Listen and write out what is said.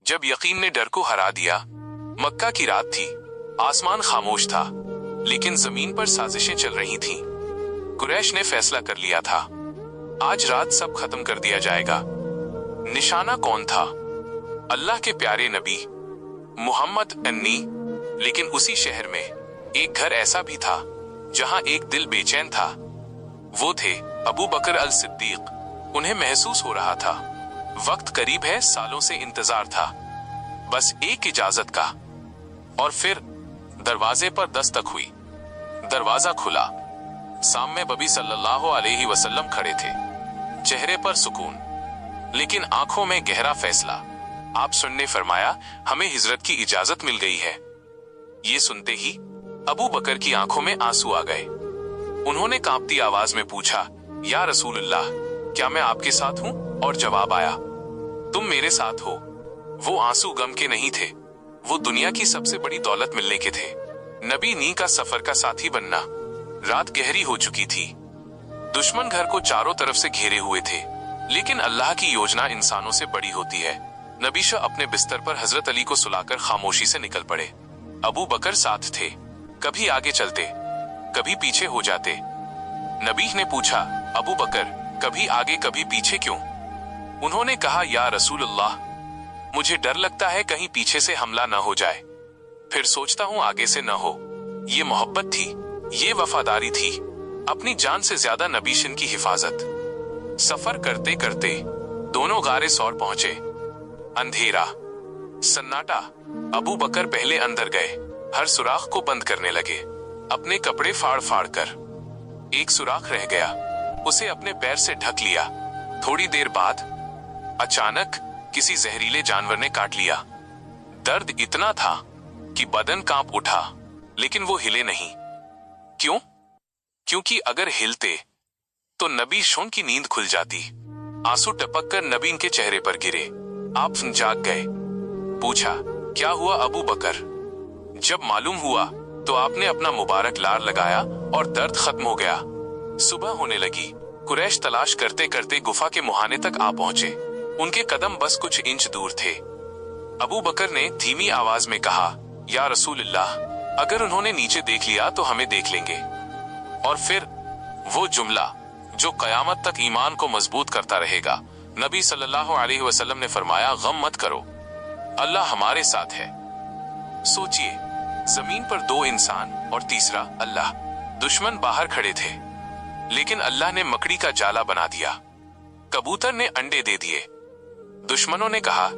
जब यकीन ने डर को हरा दिया। मक्का की रात थी, आसमान खामोश था, लेकिन जमीन पर साजिशें चल रही थीं। कुरैश ने फैसला कर लिया था, आज रात सब खत्म कर दिया जाएगा। निशाना कौन था? अल्लाह के प्यारे नबी मुहम्मद अन्नी। लेकिन उसी शहर में एक घर ऐसा भी था जहां एक दिल बेचैन था। वो थे अबू बकर अल सिद्दीक। उन्हें महसूस हो रहा था वक्त करीब है, सालों से इंतजार था, बस एक इजाजत का। और फिर दरवाजे पर दस्तक हुई। दरवाजा खुला। सामने नबी सल्लल्लाहु अलैहि वसल्लम खड़े थे, चेहरे पर सुकून, लेकिन आंखों में गहरा फैसला। आप सुनने फरमाया, हमें हिजरत की इजाजत मिल गई है। ये सुनते ही अबू बकर की आंखों में आंसू आ गए। उन्होंने कांपती आवाज में पूछा, या रसूलुल्लाह, क्या मैं आपके साथ हूं? और जवाब आया, तुम मेरे साथ हो। वो आंसू गम के नहीं थे, वो दुनिया की सबसे बड़ी दौलत मिलने के थे। नबी नी का सफर का साथी बनना। रात गहरी हो चुकी थी, दुश्मन घर को चारों तरफ से घेरे हुए थे, लेकिन अल्लाह की योजना इंसानों से बड़ी होती है। नबी शाह अपने बिस्तर पर हजरत अली को सुलाकर खामोशी से निकल पड़े। अबू बकर साथ थे, कभी आगे चलते, कभी पीछे हो जाते। नबी ने पूछा, अबू बकर, कभी आगे कभी पीछे क्यों? उन्होंने कहा, या रसूलल्लाह, मुझे डर लगता है कहीं पीछे से हमला न हो जाए, फिर सोचता हूं आगे से न हो। ये मोहब्बत थी, ये वफादारी थी, अपनी जान से ज्यादा नबीशन की हिफाजत। सफर करते करते दोनों गारे सौर पहुंचे। अंधेरा, सन्नाटा। अबू बकर पहले अंदर गए, हर सुराख को बंद करने लगे, अपने कपड़े फाड़ फाड़ कर। एक सुराख रह गया, उसे अपने पैर से ढक लिया। थोड़ी देर बाद अचानक किसी जहरीले जानवर ने काट लिया। दर्द इतना था कि बदन कांप उठा, लेकिन वो हिले नहीं। क्यों? क्योंकि अगर हिलते तो नबी शोन की नींद खुल जाती। आंसू टपक कर नबी के चेहरे पर गिरे। आप जाग गए। पूछा, क्या हुआ अबू बकर? जब मालूम हुआ तो आपने अपना मुबारक लार लगाया और दर्द खत्म हो गया। सुबह होने लगी। कुरैश तलाश करते करते गुफा के मुहाने तक आ पहुंचे। उनके कदम बस कुछ इंच दूर थे। अबू बकर ने धीमी आवाज में कहा, या रसूलल्लाह, अगर उन्होंने नीचे देख लिया तो हमें देख लेंगे। और फिर वो जुमला जो कयामत तक ईमान को मजबूत करता रहेगा। नबी सल्लल्लाहु अलैहि वसल्लम ने फरमाया, गम मत करो, अल्लाह हमारे साथ है। सोचिए, जमीन पर दो इंसान और तीसरा अल्लाह। दुश्मन बाहर खड़े थे, लेकिन अल्लाह ने मकड़ी का जाला बना दिया। कबूतर ने अंडे दे दिए। दुश्मनों ने कहा,